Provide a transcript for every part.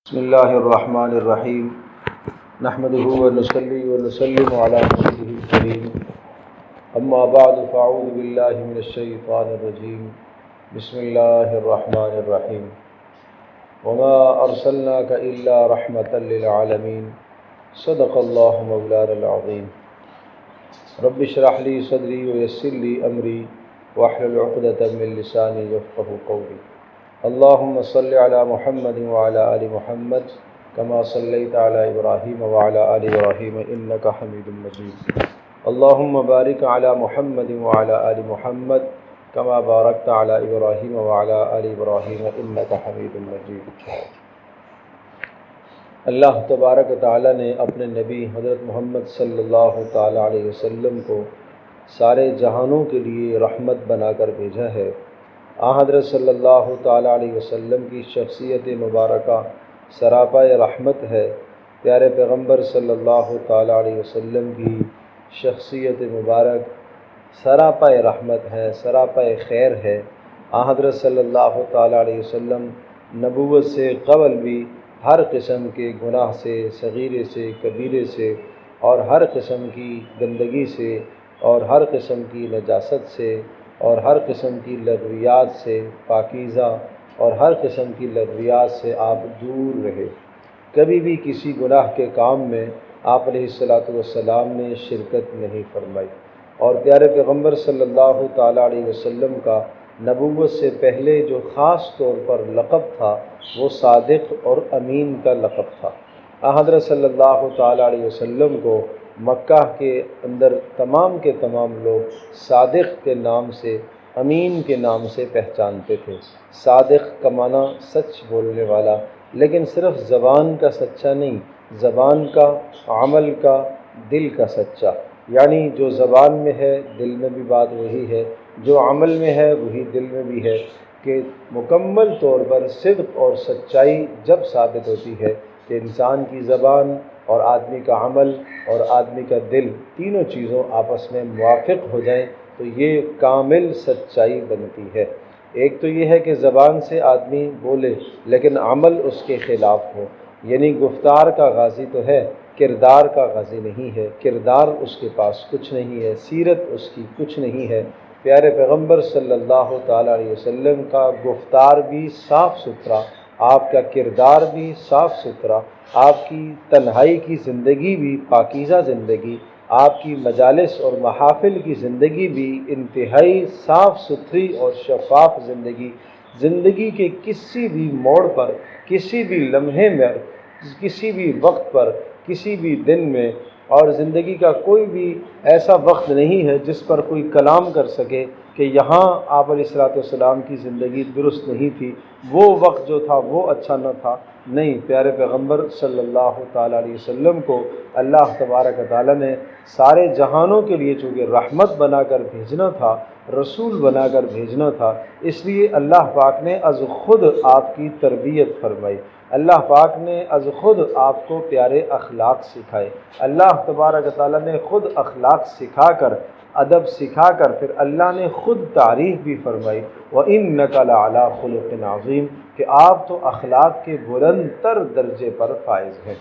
بسم اللہ الرحمن الرحیم نحمده ونصلی ونسلم علی رسوله الکریم اما بعد فاعوذ باللہ من الشیطان الرجیم بسم اللہ الرحمن الرحیم وما ارسلناک الا رحمتا للعالمین صدق اللہ مولانا العظیم رب اشرح لی صدری ویسر لی امری واحلل عقدۃ من لسانی یفقهوا قولی اللهم صل على محمد وعلى آل محمد كما صليت على إبراهيم وعلى آل إبراهيم إنك حميد مجيد اللهم بارك على محمد وعلى آل محمد كما باركت على إبراهيم وعلى آل إبراهيم إنك حميد مجيد۔ اللہ تبارک و تعالی نے اپنے نبی حضرت محمد صلی اللہ تعالی علیہ وسلم کو سارے جہانوں کے لیے رحمت بنا کر بھیجا ہے۔ حضرت صلی اللہ تعالیٰ علیہ وسلم کی شخصیت مبارکہ سراپا رحمت ہے۔ پیارے پیغمبر صلی اللہ تعالیٰ علیہ وسلم کی شخصیت مبارک سراپا رحمت ہے، سراپا خیر ہے۔ حضرت صلی اللہ تعالیٰ علیہ وسلم نبوت سے قبل بھی ہر قسم کے گناہ سے، صغیرے سے، کبیرے سے، اور ہر قسم کی گندگی سے، اور ہر قسم کی نجاست سے، اور ہر قسم کی لغویات سے پاکیزہ، اور ہر قسم کی لغویات سے آپ دور رہے۔ کبھی بھی کسی گناہ کے کام میں آپ علیہ السلام نے شرکت نہیں فرمائی۔ اور پیارے پیغمبر صلی اللہ تعالیٰ علیہ وسلم کا نبوت سے پہلے جو خاص طور پر لقب تھا وہ صادق اور امین کا لقب تھا۔ حضرت صلی اللہ تعالیٰ علیہ وسلم کو مکہ کے اندر تمام کے تمام لوگ صادق کے نام سے، امین کے نام سے پہچانتے تھے۔ صادق کا معنی سچ بولنے والا، لیکن صرف زبان کا سچا نہیں، زبان کا، عمل کا، دل کا سچا۔ یعنی جو زبان میں ہے دل میں بھی بات وہی ہے، جو عمل میں ہے وہی دل میں بھی ہے، کہ مکمل طور پر صدق اور سچائی جب ثابت ہوتی ہے کہ انسان کی زبان اور آدمی کا عمل اور آدمی کا دل تینوں چیزوں آپس میں موافق ہو جائیں تو یہ کامل سچائی بنتی ہے۔ ایک تو یہ ہے کہ زبان سے آدمی بولے لیکن عمل اس کے خلاف ہو، یعنی گفتار کا غازی تو ہے، کردار کا غازی نہیں ہے، کردار اس کے پاس کچھ نہیں ہے، سیرت اس کی کچھ نہیں ہے۔ پیارے پیغمبر صلی اللہ تعالیٰ علیہ وسلم کا گفتار بھی صاف ستھرا، آپ کا کردار بھی صاف ستھرا، آپ کی تنہائی کی زندگی بھی پاکیزہ زندگی، آپ کی مجالس اور محافل کی زندگی بھی انتہائی صاف ستھری اور شفاف زندگی۔ زندگی کے کسی بھی موڑ پر، کسی بھی لمحے میں، کسی بھی وقت پر، کسی بھی دن میں، اور زندگی کا کوئی بھی ایسا وقت نہیں ہے جس پر کوئی کلام کر سکے کہ یہاں آپ علیہ السلام کی زندگی درست نہیں تھی، وہ وقت جو تھا وہ اچھا نہ تھا۔ نہیں، پیارے پیغمبر صلی اللہ تعالیٰ علیہ وسلم کو اللہ تبارک و تعالیٰ نے سارے جہانوں کے لیے چونکہ رحمت بنا کر بھیجنا تھا، رسول بنا کر بھیجنا تھا، اس لیے اللہ پاک نے از خود آپ کی تربیت فرمائی، اللہ پاک نے از خود آپ کو پیارے اخلاق سکھائے، اللہ تبارک و تعالیٰ نے خود اخلاق سکھا کر، ادب سکھا کر، پھر اللہ نے خود تعریف بھی فرمائی وَإِنَّكَ لَعَلَىٰ خُلُقٍ عَظِيمٍ، کہ آپ تو اخلاق کے بلند تر درجے پر فائز ہیں۔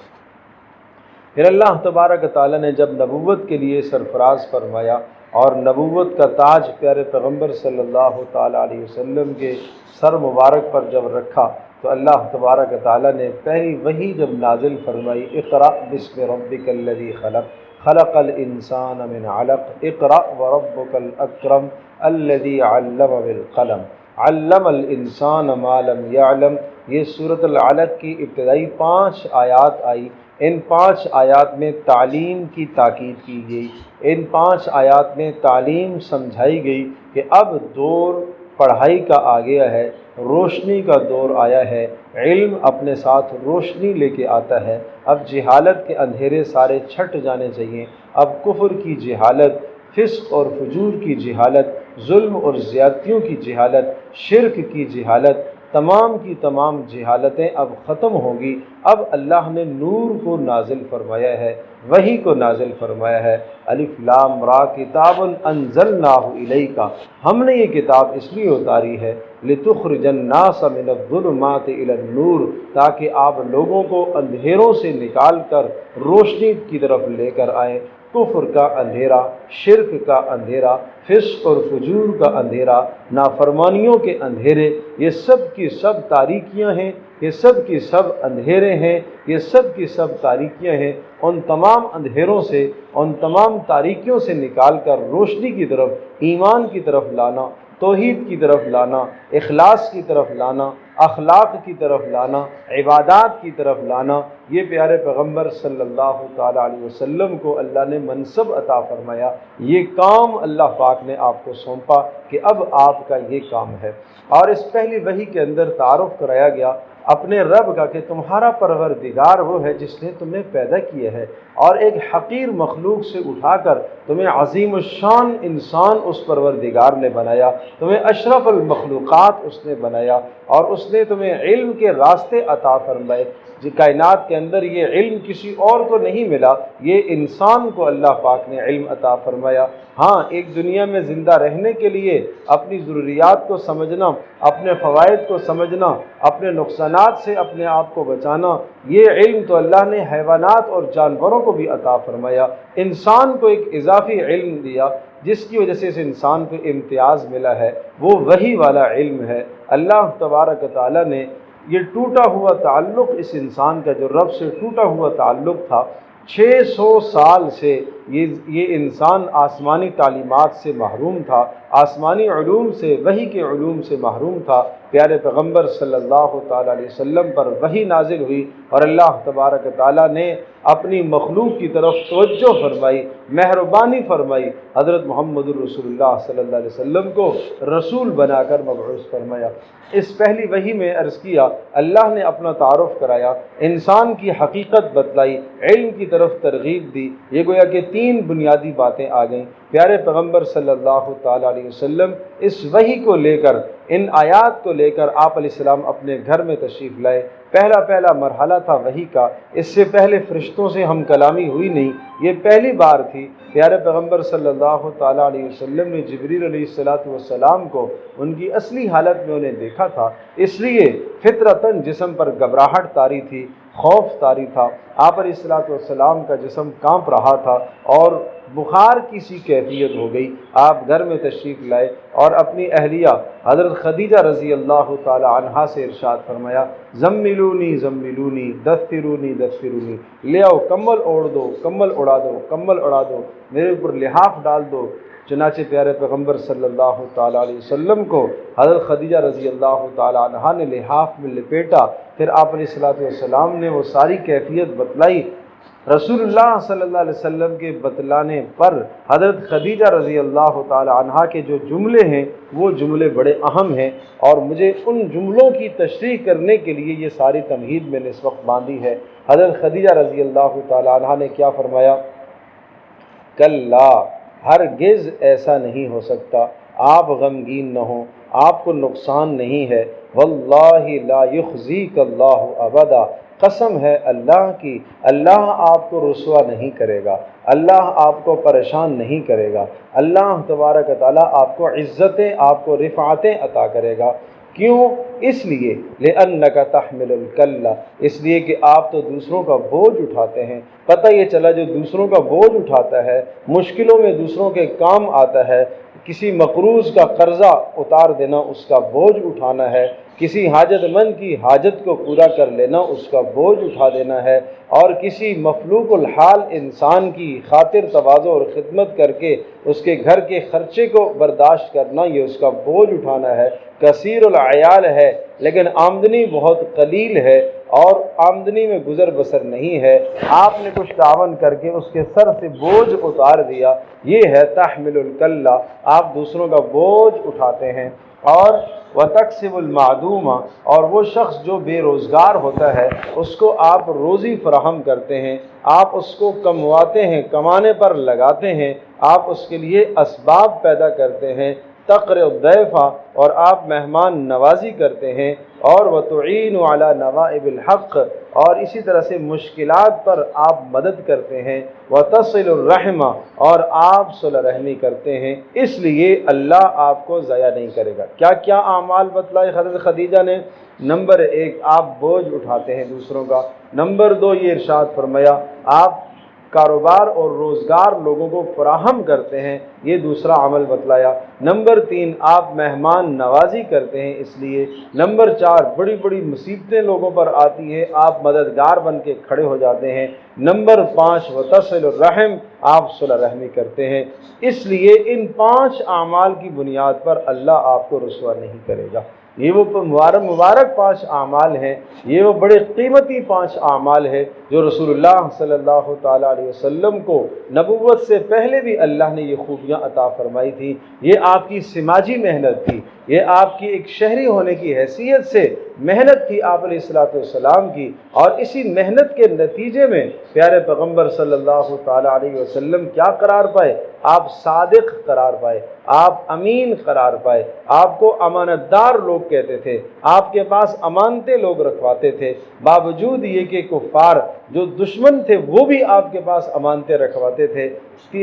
پھر اللہ تبارک و تعالیٰ نے جب نبوت کے لیے سرفراز فرمایا اور نبوت کا تاج پیارے پیغمبر صلی اللہ تعالیٰ علیہ وسلم کے سر مبارک پر جب رکھا تو اللہ تبارک و تعالیٰ نے پہلی وحی جب نازل فرمائی اقرأ بسم ربک الذی خلق خلق الانسان من علق اقرأ وربک الاکرم الذی علم بالقلم علم الانسان ما لم يعلم، یہ سورۃ العلق کی ابتدائی 5 آیات آئی۔ ان 5 آیات میں تعلیم کی تاکید کی گئی، ان 5 آیات میں تعلیم سمجھائی گئی کہ اب دور پڑھائی کا آ گیا ہے، روشنی کا دور آیا ہے، علم اپنے ساتھ روشنی لے کے آتا ہے، اب جہالت کے اندھیرے سارے چھٹ جانے چاہیے، اب کفر کی جہالت، فسق اور فجور کی جہالت، ظلم اور زیادتیوں کی جہالت، شرک کی جہالت، تمام کی تمام جہالتیں اب ختم ہوں گی۔ اب اللہ نے نور کو نازل فرمایا ہے، وحی کو نازل فرمایا ہے۔ الف لام را کتاب انزلناہ الیک، ہم نے یہ کتاب اس لیے اتاری ہے لتخرج الناس من الظلمات الی النور، تاکہ آپ لوگوں کو اندھیروں سے نکال کر روشنی کی طرف لے کر آئیں۔ کفر کا اندھیرا، شرک کا اندھیرا، فسق اور فجور کا اندھیرا، نافرمانیوں کے اندھیرے، یہ سب کی سب تاریکیاں ہیں، یہ سب کی سب اندھیرے ہیں، یہ سب کی سب تاریکیاں ہیں۔ ان تمام اندھیروں سے، ان تمام تاریکیوں سے نکال کر روشنی کی طرف، ایمان کی طرف لانا، توحید کی طرف لانا، اخلاص کی طرف لانا، اخلاق کی طرف لانا، عبادات کی طرف لانا، یہ پیارے پیغمبر صلی اللہ تعالیٰ علیہ وسلم کو اللہ نے منصب عطا فرمایا۔ یہ کام اللہ پاک نے آپ کو سونپا کہ اب آپ کا یہ کام ہے۔ اور اس پہلی وحی کے اندر تعارف کرایا گیا اپنے رب کا کہ تمہارا پروردگار وہ ہے جس نے تمہیں پیدا کیا ہے، اور ایک حقیر مخلوق سے اٹھا کر تمہیں عظیم الشان انسان اس پروردگار نے بنایا، تمہیں اشرف المخلوقات اس نے بنایا، اور اس نے تمہیں علم کے راستے عطا فرمائے۔ کائنات کے اندر یہ علم کسی اور کو نہیں ملا، یہ انسان کو اللہ پاک نے علم عطا فرمایا۔ ہاں، ایک دنیا میں زندہ رہنے کے لیے اپنی ضروریات کو سمجھنا، اپنے فوائد کو سمجھنا، اپنے نقصانات سے اپنے آپ کو بچانا، یہ علم تو اللہ نے حیوانات اور جانوروں کو بھی عطا فرمایا۔ انسان کو ایک اضافی علم دیا جس کی وجہ سے اس انسان کو امتیاز ملا ہے، وہ وحی والا علم ہے۔ اللہ تبارک و تعالیٰ نے یہ ٹوٹا ہوا تعلق اس انسان کا، جو رب سے ٹوٹا ہوا تعلق تھا، 600 سال سے یہ انسان آسمانی تعلیمات سے محروم تھا، آسمانی علوم سے، وحی کے علوم سے محروم تھا۔ پیارے پیغمبر صلی اللہ تعالیٰ علیہ وسلم پر وحی نازل ہوئی، اور اللہ تبارک و تعالیٰ نے اپنی مخلوق کی طرف توجہ فرمائی، مہربانی فرمائی، حضرت محمد الرسول اللہ صلی اللہ علیہ وسلم کو رسول بنا کر مبعوث فرمایا۔ اس پہلی وحی میں عرض کیا اللہ نے اپنا تعارف کرایا، انسان کی حقیقت بتلائی، علم کی طرف ترغیب دی۔ یہ گویا کہ 3 بنیادی باتیں آ گئیں۔ پیارے پیغمبر صلی اللہ تعالیٰ علیہ وسلم اس وحی کو لے کر، ان آیات کو لے کر آپ علیہ السلام اپنے گھر میں تشریف لائے۔ پہلا مرحلہ تھا وحی کا، اس سے پہلے فرشتوں سے ہم کلامی ہوئی نہیں، یہ پہلی بار تھی۔ پیارے پیغمبر صلی اللہ تعالیٰ علیہ وسلم نے جبریل علیہ السلام کو ان کی اصلی حالت میں انہیں دیکھا تھا، اس لیے فطرتاً جسم پر گھبراہٹ طاری تھی، خوف طاری تھا۔ آپ علیہ السلام کا جسم کانپ رہا تھا اور بخار کی سی کیفیت ہو گئی۔ آپ گھر میں تشریف لائے اور اپنی اہلیہ حضرت خدیجہ رضی اللہ تعالی عنہا سے ارشاد فرمایا، زملونی زملونی دثرونی دثرونی، لے آؤ کمبل اوڑھ دو، کمبل اڑا دو، کمبل اڑا دو، میرے اوپر لحاف ڈال دو۔ چنانچہ پیارے پیغمبر صلی اللہ تعالیٰ علیہ وسلم کو حضرت خدیجہ رضی اللہ تعالی عنہا نے لحاف میں لپیٹا، پھر آپ علیہ السلام نے وہ ساری کیفیت بتلائی۔ رسول اللہ صلی اللہ علیہ وسلم کے بتلانے پر حضرت خدیجہ رضی اللہ تعالی عنہا کے جو جملے ہیں وہ جملے بڑے اہم ہیں، اور مجھے ان جملوں کی تشریح کرنے کے لیے یہ ساری تمہید میں نے اس وقت باندھی ہے۔ حضرت خدیجہ رضی اللہ تعالی عنہا نے کیا فرمایا؟ کلا، ہرگز ایسا نہیں ہو سکتا، آپ غمگین نہ ہوں، آپ کو نقصان نہیں ہے۔ واللہ لا یخزیک اللہ ابدا، قسم ہے اللہ کی، اللہ آپ کو رسوا نہیں کرے گا، اللہ آپ کو پریشان نہیں کرے گا، اللہ تبارک و تعالیٰ آپ کو عزتیں، آپ کو رفعتیں عطا کرے گا۔ کیوں؟ اس لیے لأنک تحمل الکلہ، اس لیے کہ آپ تو دوسروں کا بوجھ اٹھاتے ہیں۔ پتہ یہ چلا جو دوسروں کا بوجھ اٹھاتا ہے، مشکلوں میں دوسروں کے کام آتا ہے، کسی مقروض کا قرضہ اتار دینا اس کا بوجھ اٹھانا ہے، کسی حاجت مند کی حاجت کو پورا کر لینا اس کا بوجھ اٹھا دینا ہے، اور کسی مفلوق الحال انسان کی خاطر تواضع اور خدمت کر کے اس کے گھر کے خرچے کو برداشت کرنا، یہ اس کا بوجھ اٹھانا ہے۔ کثیر العیال ہے لیکن آمدنی بہت قلیل ہے اور آمدنی میں گزر بسر نہیں ہے، آپ نے کچھ تعاون کر کے اس کے سر سے بوجھ اتار دیا، یہ ہے تحمل الکلہ، آپ دوسروں کا بوجھ اٹھاتے ہیں۔ اور وتکسب المعدوم، اور وہ شخص جو بے روزگار ہوتا ہے اس کو آپ روزی فراہم کرتے ہیں، آپ اس کو کمواتے ہیں، کمانے پر لگاتے ہیں، آپ اس کے لیے اسباب پیدا کرتے ہیں تقر الضیفہ اور آپ مہمان نوازی کرتے ہیں، اور وتعین علی نوائب الحق اور اسی طرح سے مشکلات پر آپ مدد کرتے ہیں، وتصل الرحمہ اور آپ صلہ رحمی کرتے ہیں، اس لیے اللہ آپ کو ضائع نہیں کرے گا۔ کیا کیا اعمال بتلائے حضرت خدیجہ نے؟ نمبر 1 آپ بوجھ اٹھاتے ہیں دوسروں کا، نمبر 2 یہ ارشاد فرمایا آپ کاروبار اور روزگار لوگوں کو فراہم کرتے ہیں، یہ دوسرا عمل بتلایا، نمبر 3 آپ مہمان نوازی کرتے ہیں اس لیے، نمبر 4 بڑی بڑی مصیبتیں لوگوں پر آتی ہیں آپ مددگار بن کے کھڑے ہو جاتے ہیں، نمبر 5 وتصل الرحم آپ صلہ رحمی کرتے ہیں، اس لیے ان 5 اعمال کی بنیاد پر اللہ آپ کو رسوا نہیں کرے گا۔ یہ وہ مبارک 5 اعمال ہیں، یہ وہ بڑے قیمتی 5 اعمال ہے جو رسول اللہ صلی اللہ تعالیٰ علیہ وسلم کو نبوت سے پہلے بھی اللہ نے یہ خوبیاں عطا فرمائی تھی۔ یہ آپ کی سماجی محنت تھی، یہ آپ کی ایک شہری ہونے کی حیثیت سے محنت تھی آپ علیہ السلام کی، اور اسی محنت کے نتیجے میں پیارے پیغمبر صلی اللہ تعالیٰ علیہ وسلم کیا قرار پائے؟ آپ صادق قرار پائے، آپ امین قرار پائے، آپ کو امانت دار لوگ کہتے تھے، آپ کے پاس امانتیں لوگ رکھواتے تھے، باوجود یہ کہ کفار جو دشمن تھے وہ بھی آپ کے پاس امانتیں رکھواتے تھے،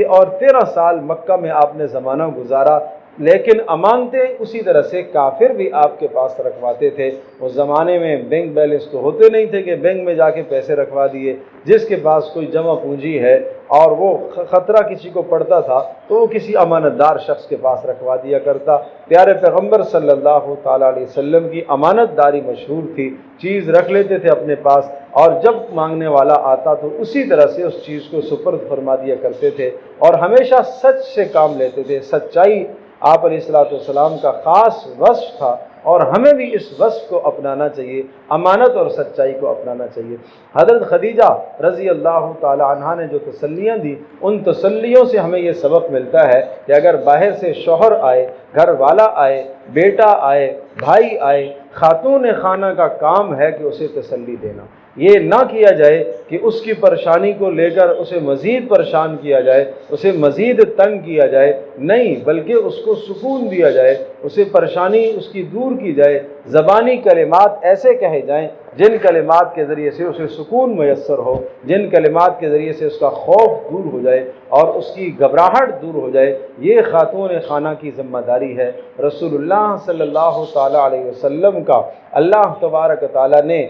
اور 13 سال مکہ میں آپ نے زمانہ گزارا، لیکن امانتیں اسی طرح سے کافر بھی آپ کے پاس رکھواتے تھے۔ اس زمانے میں بینک بیلنس تو ہوتے نہیں تھے کہ بینک میں جا کے پیسے رکھوا دیے، جس کے پاس کوئی جمع پونجی ہے اور وہ خطرہ کسی کو پڑتا تھا تو وہ کسی امانت دار شخص کے پاس رکھوا دیا کرتا۔ پیارے پیغمبر صلی اللہ تعالیٰ علیہ وسلم کی امانت داری مشہور تھی، چیز رکھ لیتے تھے اپنے پاس، اور جب مانگنے والا آتا تو اسی طرح سے اس چیز کو سپرد فرما دیا کرتے تھے، اور ہمیشہ سچ سے کام لیتے تھے۔ سچائی آپ علیہ السلام کا خاص وصف تھا، اور ہمیں بھی اس وصف کو اپنانا چاہیے، امانت اور سچائی کو اپنانا چاہیے۔ حضرت خدیجہ رضی اللہ تعالی عنہا نے جو تسلیاں دی، ان تسلیوں سے ہمیں یہ سبق ملتا ہے کہ اگر باہر سے شوہر آئے، گھر والا آئے، بیٹا آئے، بھائی آئے، خاتون خانہ کا کام ہے کہ اسے تسلی دینا، یہ نہ کیا جائے کہ اس کی پریشانی کو لے کر اسے مزید پریشان کیا جائے، اسے مزید تنگ کیا جائے، نہیں، بلکہ اس کو سکون دیا جائے، اسے پریشانی اس کی دور کی جائے، زبانی کلمات ایسے کہے جائیں جن کلمات کے ذریعے سے اسے سکون میسر ہو، جن کلمات کے ذریعے سے اس کا خوف دور ہو جائے اور اس کی گھبراہٹ دور ہو جائے۔ یہ خاتون خانہ کی ذمہ داری ہے۔ رسول اللہ صلی اللہ تعالیٰ علیہ وسلم کا اللہ تبارک تعالیٰ نے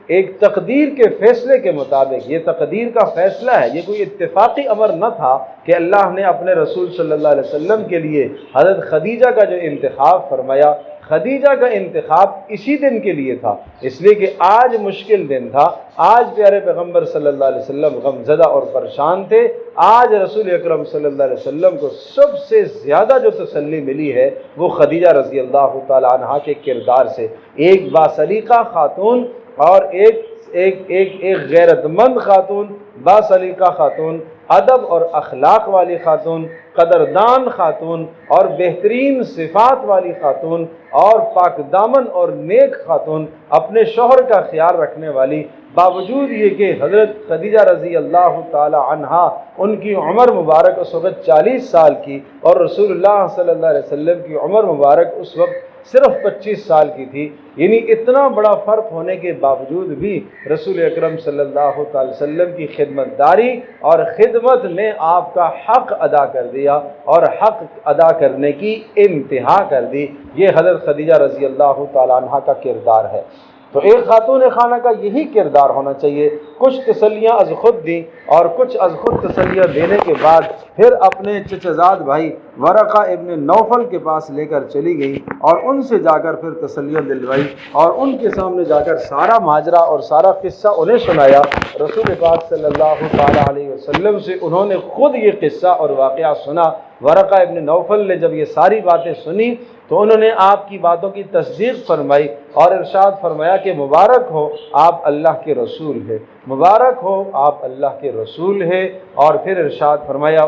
ایک تقدیر کے فیصلے کے مطابق، یہ تقدیر کا فیصلہ ہے، یہ کوئی اتفاقی امر نہ تھا کہ اللہ نے اپنے رسول صلی اللہ علیہ وسلم کے لیے حضرت خدیجہ کا جو انتخاب فرمایا، خدیجہ کا انتخاب اسی دن کے لیے تھا، اس لیے کہ آج مشکل دن تھا، آج پیارے پیغمبر صلی اللہ علیہ وسلم غمزدہ اور پریشان تھے، آج رسول اکرم صلی اللہ علیہ وسلم کو سب سے زیادہ جو تسلی ملی ہے وہ خدیجہ رضی اللہ تعالی عنہا کے کردار سے، ایک باسلیقہ خاتون اور ایک غیرت مند خاتون، باسلیقہ خاتون، ادب اور اخلاق والی خاتون، قدردان خاتون اور بہترین صفات والی خاتون اور پاک دامن اور نیک خاتون، اپنے شوہر کا خیال رکھنے والی، باوجود یہ کہ حضرت خدیجہ رضی اللہ تعالی عنہا ان کی عمر مبارک اس وقت 40 سال کی اور رسول اللہ صلی اللہ علیہ وسلم کی عمر مبارک اس وقت صرف 25 سال کی تھی، یعنی اتنا بڑا فرق ہونے کے باوجود بھی رسول اکرم صلی اللہ علیہ وسلم کی خدمت داری اور خدمت میں آپ کا حق ادا کر دیا اور حق ادا کرنے کی انتہا کر دی۔ یہ حضرت خدیجہ رضی اللہ تعالی عنہا کا کردار ہے۔ تو ایک خاتون خانہ کا یہی کردار ہونا چاہیے۔ کچھ تسلیاں از خود دیں اور کچھ از خود تسلیاں دینے کے بعد پھر اپنے چچزاد بھائی ورقہ ابن نوفل کے پاس لے کر چلی گئی اور ان سے جا کر پھر تسلیاں دلوائی اور ان کے سامنے جا کر سارا ماجرا اور سارا قصہ انہیں سنایا۔ رسول پاک صلی اللہ تعالیٰ علیہ وسلم سے انہوں نے خود یہ قصہ اور واقعہ سنا۔ ورقہ ابن نوفل نے جب یہ ساری باتیں سنی تو انہوں نے آپ کی باتوں کی تصدیق فرمائی اور ارشاد فرمایا کہ مبارک ہو آپ اللہ کے رسول ہیں، مبارک ہو آپ اللہ کے رسول ہیں، اور پھر ارشاد فرمایا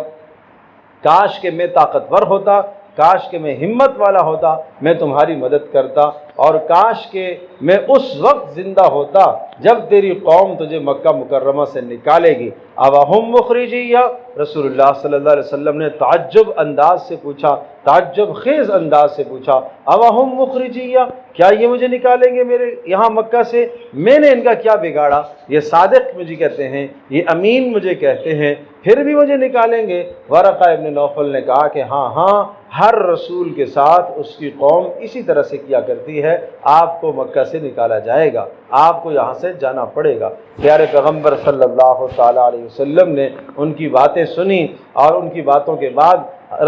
کاش کہ میں طاقتور ہوتا، کاش کہ میں ہمت والا ہوتا، میں تمہاری مدد کرتا۔ اور کاش کہ میں اس وقت زندہ ہوتا جب تیری قوم تجھے مکہ مکرمہ سے نکالے گی۔ اوہم مخرجیہ، رسول اللہ صلی اللہ علیہ وسلم نے تعجب انداز سے پوچھا، تعجب خیز انداز سے پوچھا، اوہم مخرجیہ، کیا یہ مجھے نکالیں گے میرے یہاں مکہ سے؟ میں نے ان کا کیا بگاڑا؟ یہ صادق مجھے کہتے ہیں، یہ امین مجھے کہتے ہیں، پھر بھی مجھے نکالیں گے؟ ورقہ ابن نوفل نے کہا کہ ہاں ہر رسول کے ساتھ اس کی قوم اسی طرح سے کیا کرتی ہے، آپ کو مکہ سے نکالا جائے گا، آپ کو یہاں سے جانا پڑے گا۔ پیارے پیغمبر صلی اللہ تعالیٰ علیہ وسلم نے ان کی باتیں سنی، اور ان کی باتوں کے بعد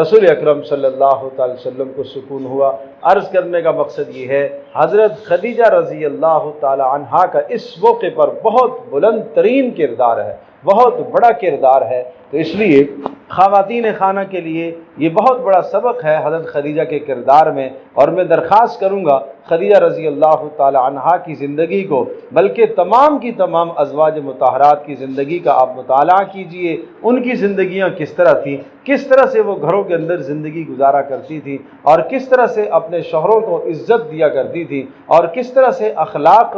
رسول اکرم صلی اللہ تعالی وسلم کو سکون ہوا۔ عرض کرنے کا مقصد یہ ہے، حضرت خدیجہ رضی اللہ تعالی عنہا کا اس موقع پر بہت بلند ترین کردار ہے، بہت بڑا کردار ہے، تو اس لیے خواتین خانہ کے لیے یہ بہت بڑا سبق ہے حضرت خدیجہ کے کردار میں۔ اور میں درخواست کروں گا خدیجہ رضی اللہ تعالی عنہا کی زندگی کو، بلکہ تمام کی تمام ازواج مطہرات کی زندگی کا آپ مطالعہ کیجئے، ان کی زندگیاں کس طرح تھیں، کس طرح سے وہ گھروں کے اندر زندگی گزارا کرتی تھی، اور کس طرح سے اپنے شوہروں کو عزت دیا کرتی تھی، اور کس طرح سے اخلاق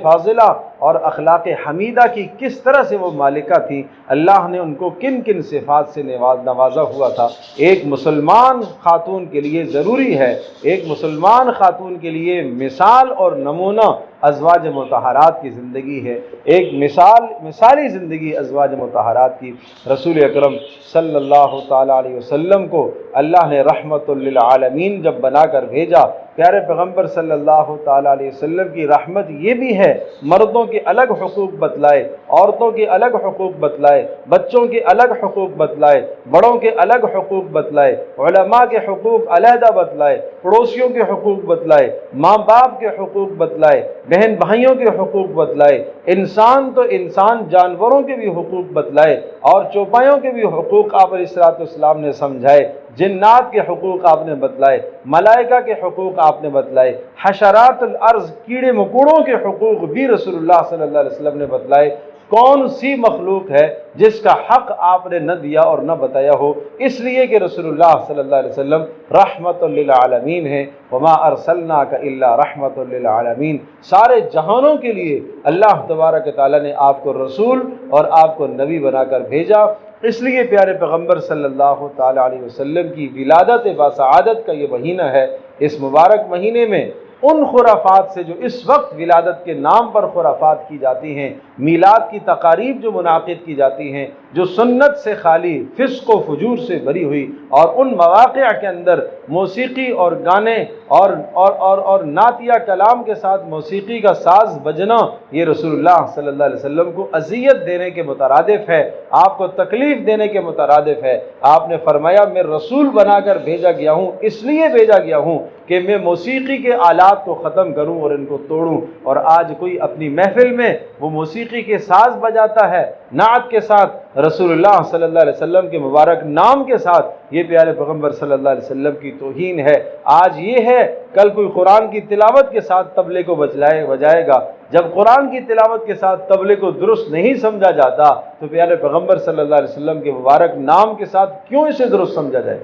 فاضلہ اور اخلاق حمیدہ کی کس طرح سے وہ مالکہ تھی، اللہ نے ان کو کن کن صفات سے نوازا ہوا تھا۔ ایک مسلمان خاتون کے لیے ضروری ہے، ایک مسلمان خاتون کے لیے مثال اور نمونہ ازواج مطہرات کی زندگی ہے، ایک مثالی زندگی ازواج مطہرات کی۔ رسول اکرم صلی اللہ تعالیٰ علیہ وسلم کو اللہ نے رحمت للعالمین جب بنا کر بھیجا، پیارے پیغمبر صلی اللہ تعالیٰ علیہ وسلم کی رحمت یہ بھی ہے، مردوں کے الگ حقوق بتلائے، عورتوں کے الگ حقوق بتلائے، بچوں کے الگ حقوق بتلائے، بڑوں کے الگ حقوق بتلائے، علماء کے حقوق علیحدہ بتلائے، پڑوسیوں کے حقوق بتلائے، ماں باپ کے حقوق بتلائے، بہن بھائیوں کے حقوق بتلائے، انسان تو انسان جانوروں کے بھی حقوق بتلائے، اور چوپایوں کے بھی حقوق آپ علیہ السلام نے سمجھائے، جنات کے حقوق آپ نے بتلائے، ملائکہ کے حقوق آپ نے بتلائے، حشرات الارض کیڑے مکوڑوں کے حقوق بھی رسول اللہ صلی اللہ علیہ وسلم نے بتلائے۔ کون سی مخلوق ہے جس کا حق آپ نے نہ دیا اور نہ بتایا ہو؟ اس لیے کہ رسول اللہ صلی اللہ علیہ وسلم رحمت للعالمین ہے، وما ارسلناک الا رحمت للعالمین، سارے جہانوں کے لیے اللہ تبارک تعالیٰ نے آپ کو رسول اور آپ کو نبی بنا کر بھیجا۔ اس لیے پیارے پیغمبر صلی اللہ تعالیٰ علیہ وسلم کی ولادت باسعادت کا یہ مہینہ ہے۔ اس مبارک مہینے میں ان خرافات سے جو اس وقت ولادت کے نام پر خرافات کی جاتی ہیں، میلاد کی تقاریب جو منعقد کی جاتی ہیں، جو سنت سے خالی، فسق و فجور سے بری ہوئی، اور ان مواقع کے اندر موسیقی اور گانے اور نعتیہ کلام کے ساتھ موسیقی کا ساز بجنا، یہ رسول اللہ صلی اللہ علیہ وسلم کو اذیت دینے کے مترادف ہے، آپ کو تکلیف دینے کے مترادف ہے۔ آپ نے فرمایا میں رسول بنا کر بھیجا گیا ہوں، اس لیے بھیجا گیا ہوں کہ میں موسیقی کے آلات کو ختم کروں اور ان کو توڑوں۔ اور آج کوئی اپنی محفل میں وہ موسیقی کے ساز بجاتا ہے، نعت کے ساتھ، رسول اللہ صلی اللہ علیہ وسلم کے مبارک نام کے ساتھ، یہ پیارے پیغمبر صلی اللہ علیہ وسلم کی توہین ہے۔ آج یہ ہے، کل کوئی قرآن کی تلاوت کے ساتھ طبلے کو بجائے گا، جب قرآن کی تلاوت کے ساتھ طبلے کو درست نہیں سمجھا جاتا تو پیارے پیغمبر صلی اللہ علیہ وسلم کے مبارک نام کے ساتھ کیوں اسے درست سمجھا جائے؟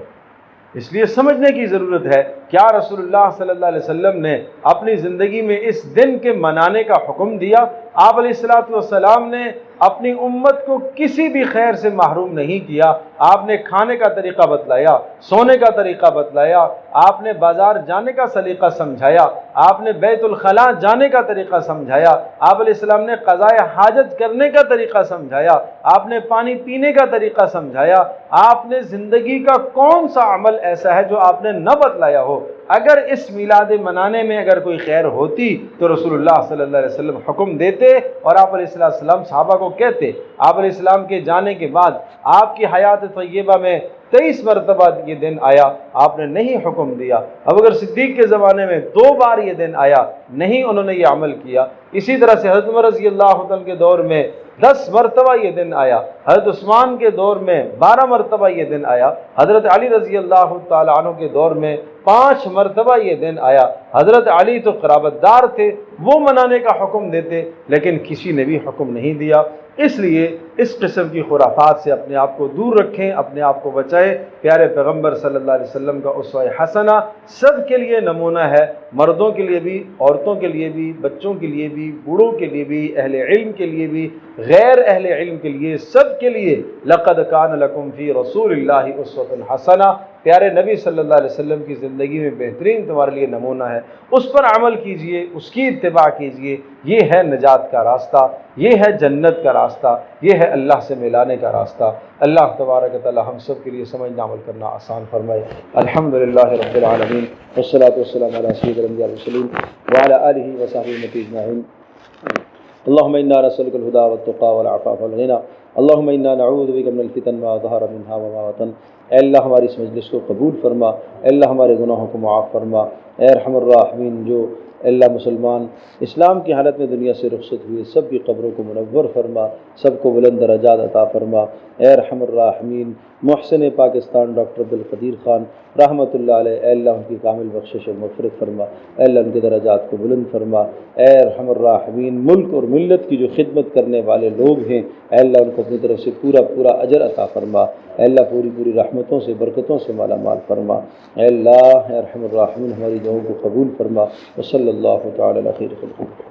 اس لیے سمجھنے کی ضرورت ہے، کیا رسول اللہ صلی اللہ علیہ وسلم نے اپنی زندگی میں اس دن کے منانے کا حکم دیا؟ آپ علیہ السلام نے اپنی امت کو کسی بھی خیر سے محروم نہیں کیا۔ آپ نے کھانے کا طریقہ بتلایا، سونے کا طریقہ بتلایا، آپ نے بازار جانے کا سلیقہ سمجھایا، آپ نے بیت الخلاء جانے کا طریقہ سمجھایا، آپ علیہ السلام نے قضاء حاجت کرنے کا طریقہ سمجھایا، آپ نے پانی پینے کا طریقہ سمجھایا۔ آپ نے زندگی کا کون سا عمل ایسا ہے جو آپ نے نہ بتلایا ہو؟ اگر اس میلاد منانے میں اگر کوئی خیر ہوتی تو رسول اللہ صلی اللہ علیہ وسلم حکم دیتے اور آپ علیہ السلام صحابہ کو کہتے۔ آپ علیہ السلام کے جانے کے بعد آپ کی حیات طیبہ میں 23 مرتبہ یہ دن آیا، آپ نے نہیں حکم دیا۔ ابوبکر صدیق کے زمانے میں 2 بار یہ دن آیا، نہیں انہوں نے یہ عمل کیا۔ اسی طرح سے حضرت عمر رضی اللہ عنہ کے دور میں 10 مرتبہ یہ دن آیا، حضرت عثمان کے دور میں 12 مرتبہ یہ دن آیا، حضرت علی رضی اللہ تعالیٰ عنہ کے دور میں 5 مرتبہ یہ دن آیا۔ حضرت علی تو قرابت دار تھے، وہ منانے کا حکم دیتے، لیکن کسی نے بھی حکم نہیں دیا۔ اس لیے اس قسم کی خرافات سے اپنے آپ کو دور رکھیں، اپنے آپ کو بچائیں۔ پیارے پیغمبر صلی اللہ علیہ وسلم کا اسوہ حسنہ سب کے لیے نمونہ ہے، مردوں کے لیے بھی، عورتوں کے لیے بھی، بچوں کے لیے بھی، بوڑھوں کے لیے بھی، اہل علم کے لیے بھی، غیر اہل علم کے لیے، سب کے لیے۔ لقد کان لکم فی رسول اللہ اسوۃ حسنہ، پیارے نبی صلی اللہ علیہ وسلم کی زندگی میں بہترین تمہارے لیے نمونہ ہے، اس پر عمل کیجئے، اس کی اتباع کیجئے۔ یہ ہے نجات کا راستہ، یہ ہے جنت کا راستہ، یہ ہے اللہ سے ملانے کا راستہ۔ اللہ تبارک و تعالی ہم سب کے لیے سمجھنا عمل کرنا آسان فرمائے۔ الحمدللہ رب العالمین، والصلاۃ والسلام علی سید الانبیاء والمرسلین وعلی آلہ وصحبہ اجمعین۔ اللهم إنا نسألك الهدى والتقى والعفاف والغنى اللهم إنا نعوذ بك من الفتن ما ظهر منها وما بطن۔ اے اللہ ہماری اس مجلس کو قبول فرما، اے اللہ ہمارے گناہوں کو معاف فرما، اے ارحم الراحمین۔ جو اللہ مسلمان اسلام کی حالت میں دنیا سے رخصت ہوئے سب کی قبروں کو منور فرما، سب کو بلند درجات عطا فرما، اے ارحم الراحمین۔ محسن پاکستان ڈاکٹر عبدالقدیر خان رحمۃ اللہ علیہ، اے اللہ ان کی کامل بخشش و مغفرت فرما، اے اللہ ان کے درجات کو بلند فرما، اے ارحم الراحمین۔ ملک اور ملت کی جو خدمت کرنے والے لوگ ہیں، اے اللہ ان کو اپنی طرف سے پورا پورا اجر عطا فرما، اے اللہ پوری پوری رحمتوں سے برکتوں سے مالا مال فرما، اے اللہ اے ارحم الراحمین ہماری دعاؤں کو قبول فرما۔ وصلی اللہ تعالی علی خیر خلقہ۔